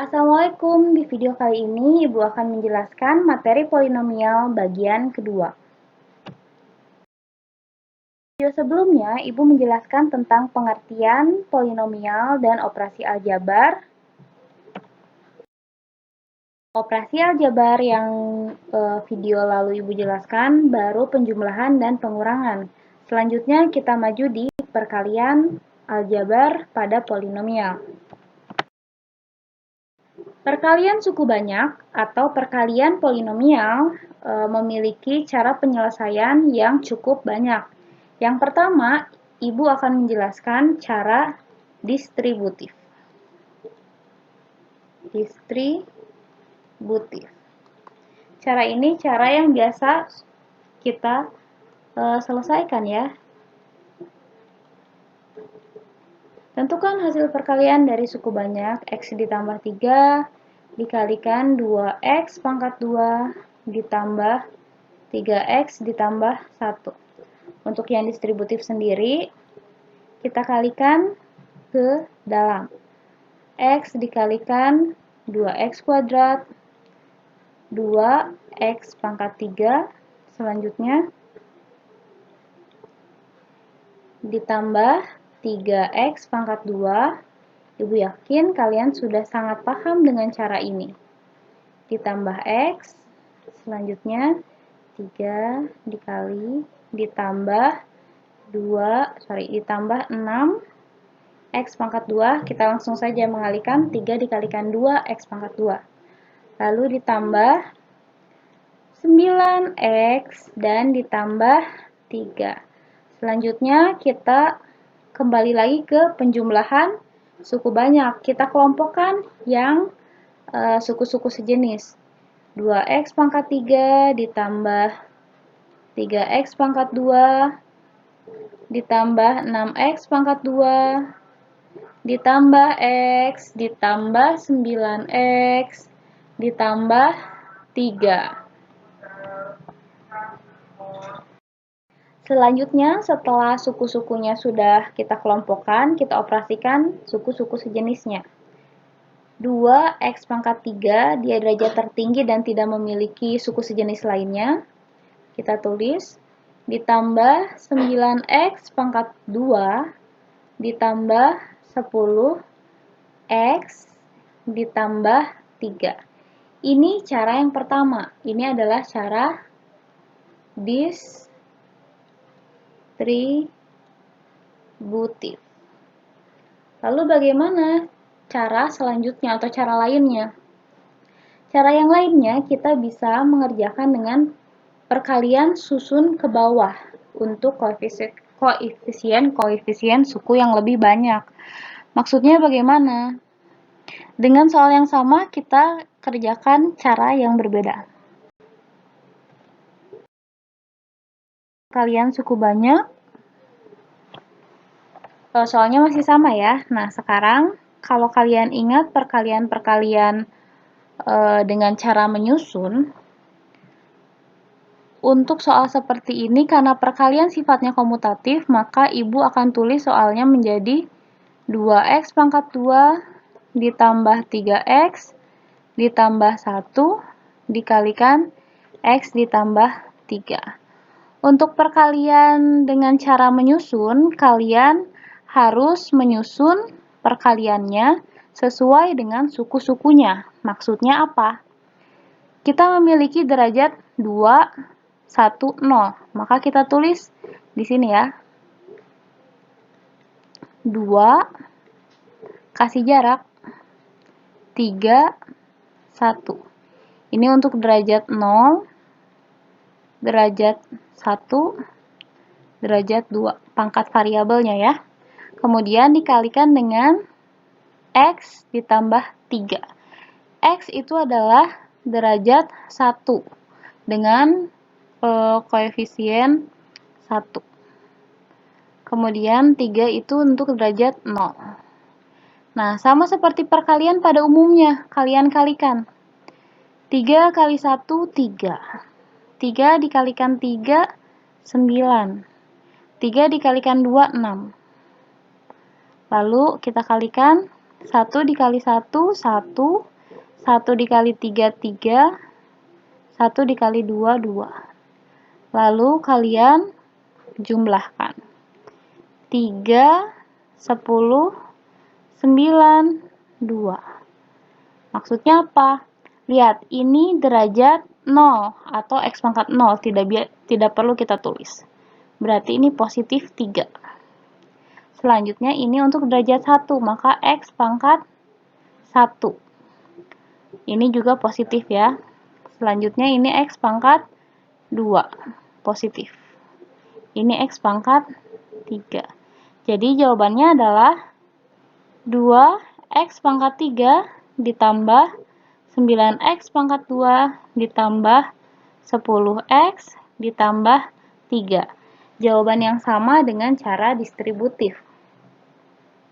Assalamualaikum, di video kali ini Ibu akan menjelaskan materi polinomial bagian kedua. Video sebelumnya, Ibu menjelaskan tentang pengertian polinomial dan operasi aljabar. Operasi aljabar yang video lalu Ibu jelaskan baru penjumlahan dan pengurangan. Selanjutnya kita maju di perkalian aljabar pada polinomial. Perkalian suku banyak atau perkalian polinomial memiliki cara penyelesaian yang cukup banyak. Yang pertama, Ibu akan menjelaskan cara distributif. Cara ini cara yang biasa kita selesaikan ya. Tentukan hasil perkalian dari suku banyak X ditambah 3 dikalikan 2X pangkat 2 ditambah 3X ditambah 1. Untuk yang distributif sendiri, kita kalikan ke dalam. X dikalikan 2X kuadrat, 2X pangkat 3, selanjutnya ditambah 3X pangkat 2. Ibu yakin kalian sudah sangat paham dengan cara ini. Ditambah X, selanjutnya 3 dikali, ditambah 6 X pangkat 2, kita langsung saja mengalihkan 3 dikalikan 2 X pangkat 2. Lalu ditambah 9X dan ditambah 3. Selanjutnya kita kembali lagi ke penjumlahan suku banyak. Kita kelompokkan yang suku-suku sejenis. 2X pangkat 3 ditambah 3X pangkat 2 ditambah 6X pangkat 2 ditambah X ditambah 9X ditambah 3. Selanjutnya, setelah suku-sukunya sudah kita kelompokkan, kita operasikan suku-suku sejenisnya. 2X pangkat 3, dia derajat tertinggi dan tidak memiliki suku sejenis lainnya. Kita tulis, ditambah 9X pangkat 2, ditambah 10X, ditambah 3. Ini cara yang pertama. Ini adalah cara distributif. Lalu bagaimana cara selanjutnya atau cara lainnya? Cara yang lainnya kita bisa mengerjakan dengan perkalian susun ke bawah untuk koefisien suku yang lebih banyak. Maksudnya bagaimana? Dengan soal yang sama kita kerjakan cara yang berbeda. Perkalian suku banyak, soalnya masih sama ya. Nah, sekarang kalau kalian ingat perkalian-perkalian dengan cara menyusun, untuk soal seperti ini karena perkalian sifatnya komutatif, maka Ibu akan tulis soalnya menjadi 2X pangkat 2 ditambah 3X ditambah 1 dikalikan X ditambah 3. Untuk perkalian dengan cara menyusun, kalian harus menyusun perkaliannya sesuai dengan suku-sukunya. Maksudnya apa? Kita memiliki derajat 2, 1, 0. Maka kita tulis di sini ya. 2, kasih jarak, 3, 1. Ini untuk derajat 0, derajat 1, derajat 2, pangkat variabelnya ya. Kemudian dikalikan dengan X ditambah 3. X itu adalah derajat 1 dengan koefisien 1. Kemudian 3 itu untuk derajat 0. Nah, sama seperti perkalian pada umumnya, kalian kalikan. 3 kali 1, 3. 3 dikalikan 3, 9. 3 dikalikan 2, 6. Lalu kita kalikan 1 dikali 1, 1. 1 dikali 3, 3. 1 dikali 2, 2. Lalu kalian jumlahkan. 3, 10, 9, 2. Maksudnya apa? Lihat, ini derajat 0 atau X pangkat 0, tidak perlu kita tulis. Berarti ini positif 3. Selanjutnya ini untuk derajat 1, maka X pangkat 1. Ini juga positif ya. Selanjutnya ini X pangkat 2, positif. Ini X pangkat 3. Jadi jawabannya adalah 2X pangkat 3 ditambah 9X pangkat 2 ditambah 10X ditambah 3. Jawaban yang sama dengan cara distributif.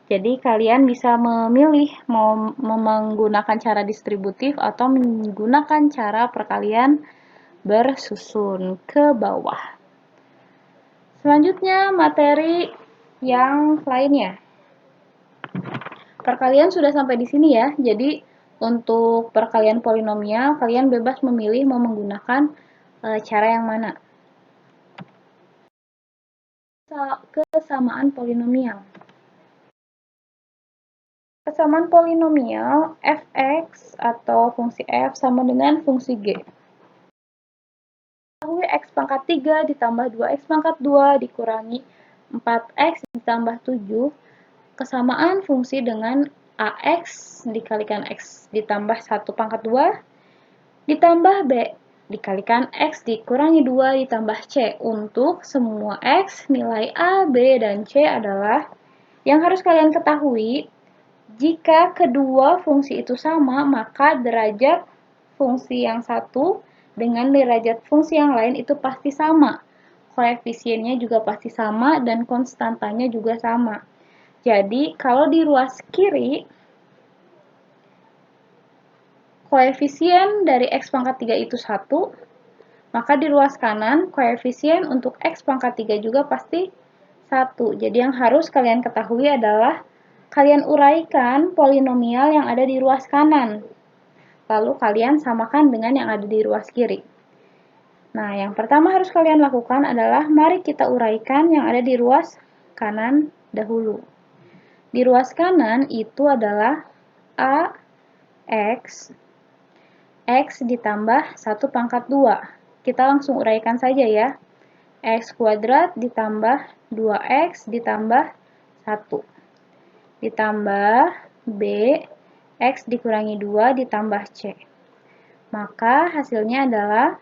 Jadi kalian bisa memilih mau menggunakan cara distributif atau menggunakan cara perkalian bersusun ke bawah. Selanjutnya materi yang lainnya. Perkalian sudah sampai di sini ya. Jadi untuk perkalian polinomial kalian bebas memilih mau menggunakan cara yang mana. Kesamaan polinomial. Kesamaan polinomial fx atau fungsi f sama dengan fungsi g. X pangkat 3 ditambah 2x pangkat 2 dikurangi 4x ditambah 7. Kesamaan fungsi dengan ax dikalikan x ditambah 1 pangkat 2 ditambah b dikalikan x dikurangi 2 ditambah c. Untuk semua x, nilai a, b, dan c adalah yang harus kalian ketahui. Jika kedua fungsi itu sama, maka derajat fungsi yang satu dengan derajat fungsi yang lain itu pasti sama. Koefisiennya juga pasti sama dan konstantanya juga sama. Jadi, kalau di ruas kiri, koefisien dari X pangkat 3 itu 1, maka di ruas kanan, koefisien untuk X pangkat 3 juga pasti 1. Jadi, yang harus kalian ketahui adalah kalian uraikan polinomial yang ada di ruas kanan. Lalu kalian samakan dengan yang ada di ruas kiri. Nah, yang pertama harus kalian lakukan adalah mari kita uraikan yang ada di ruas kanan dahulu. Di ruas kanan itu adalah AX, X ditambah 1 pangkat 2. Kita langsung uraikan saja ya. X kuadrat ditambah 2X ditambah 1. Ditambah B, X dikurangi 2 ditambah C. Maka hasilnya adalah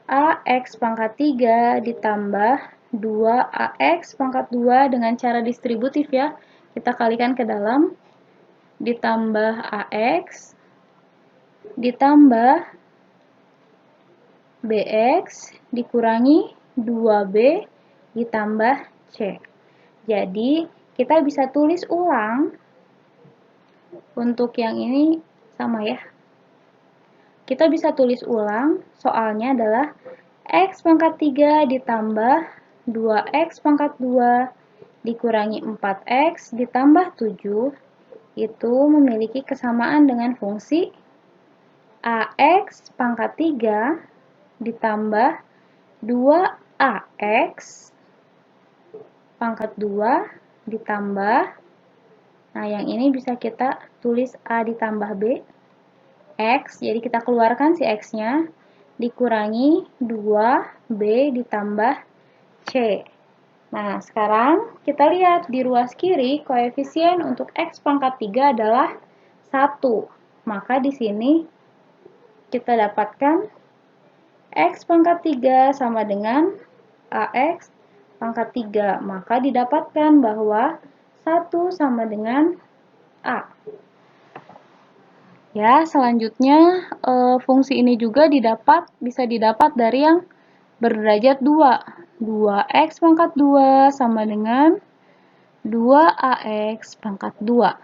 AX pangkat 3 ditambah 2AX pangkat 2 dengan cara distributif ya. Kita kalikan ke dalam, ditambah AX, ditambah BX, dikurangi 2B, ditambah C. Jadi, kita bisa tulis ulang, untuk yang ini sama ya. Kita bisa tulis ulang, soalnya adalah X pangkat 3 ditambah 2X pangkat 2 dikurangi 4X ditambah 7, itu memiliki kesamaan dengan fungsi AX pangkat 3 ditambah 2AX pangkat 2 ditambah, nah yang ini bisa kita tulis A ditambah B, X, jadi kita keluarkan si X-nya, dikurangi 2B ditambah C. Nah, sekarang kita lihat di ruas kiri, koefisien untuk X pangkat 3 adalah 1. Maka di sini kita dapatkan X pangkat 3 sama dengan AX pangkat 3. Maka didapatkan bahwa 1 sama dengan A. Ya, selanjutnya fungsi ini juga bisa didapat dari yang berderajat 2. 2X pangkat 2 sama dengan 2AX pangkat 2.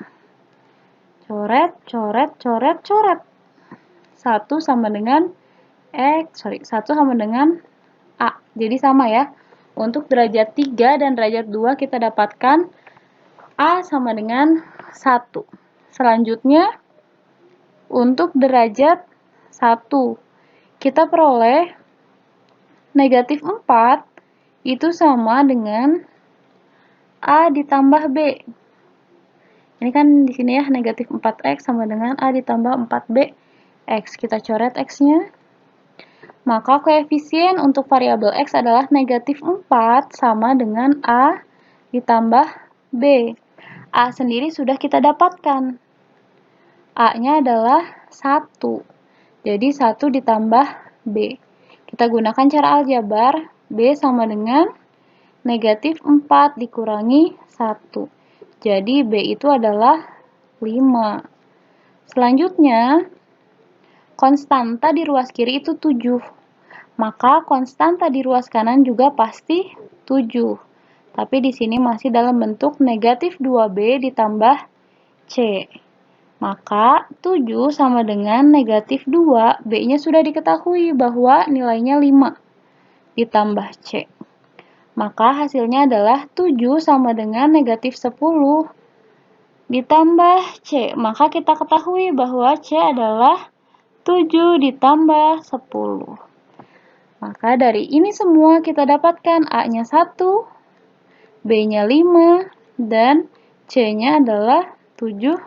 Coret, coret, coret, coret. 1 sama dengan 1 sama dengan A. Jadi sama ya. Untuk derajat 3 dan derajat 2 kita dapatkan A sama dengan 1. Selanjutnya, untuk derajat 1, kita peroleh negatif 4 itu sama dengan A ditambah B. Ini kan di sini ya, negatif 4x sama dengan A ditambah 4B X. Kita coret X-nya. Maka koefisien untuk variabel X adalah negatif 4 sama dengan A ditambah B. A sendiri sudah kita dapatkan. A-nya adalah 1. Jadi 1 ditambah B. Kita gunakan cara aljabar. B sama dengan negatif 4 dikurangi 1. Jadi B itu adalah 5. Selanjutnya, konstanta di ruas kiri itu 7. Maka konstanta di ruas kanan juga pasti 7. Tapi di sini masih dalam bentuk negatif 2B ditambah C. Maka 7 sama dengan negatif 2, B-nya sudah diketahui bahwa nilainya 5 ditambah C. Maka hasilnya adalah 7 sama dengan negatif 10 ditambah C. Maka kita ketahui bahwa C adalah 7 ditambah 10. Maka dari ini semua kita dapatkan A-nya 1, B-nya 5, dan C-nya adalah 17.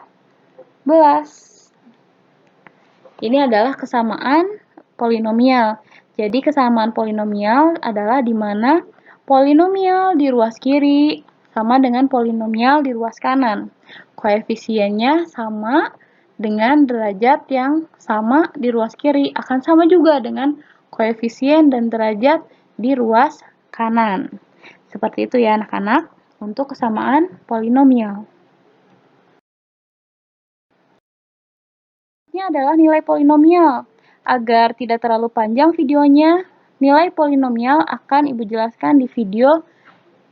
Ini adalah kesamaan polinomial. Jadi kesamaan polinomial adalah di mana polinomial di ruas kiri sama dengan polinomial di ruas kanan. Koefisiennya sama dengan derajat yang sama di ruas kiri. Akan sama juga dengan koefisien dan derajat di ruas kanan. Seperti itu ya anak-anak untuk kesamaan polinomial. Ini adalah nilai polinomial. Agar tidak terlalu panjang videonya, nilai polinomial akan Ibu jelaskan di video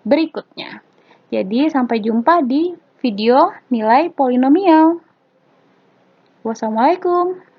berikutnya. Jadi, sampai jumpa di video nilai polinomial. Wassalamualaikum.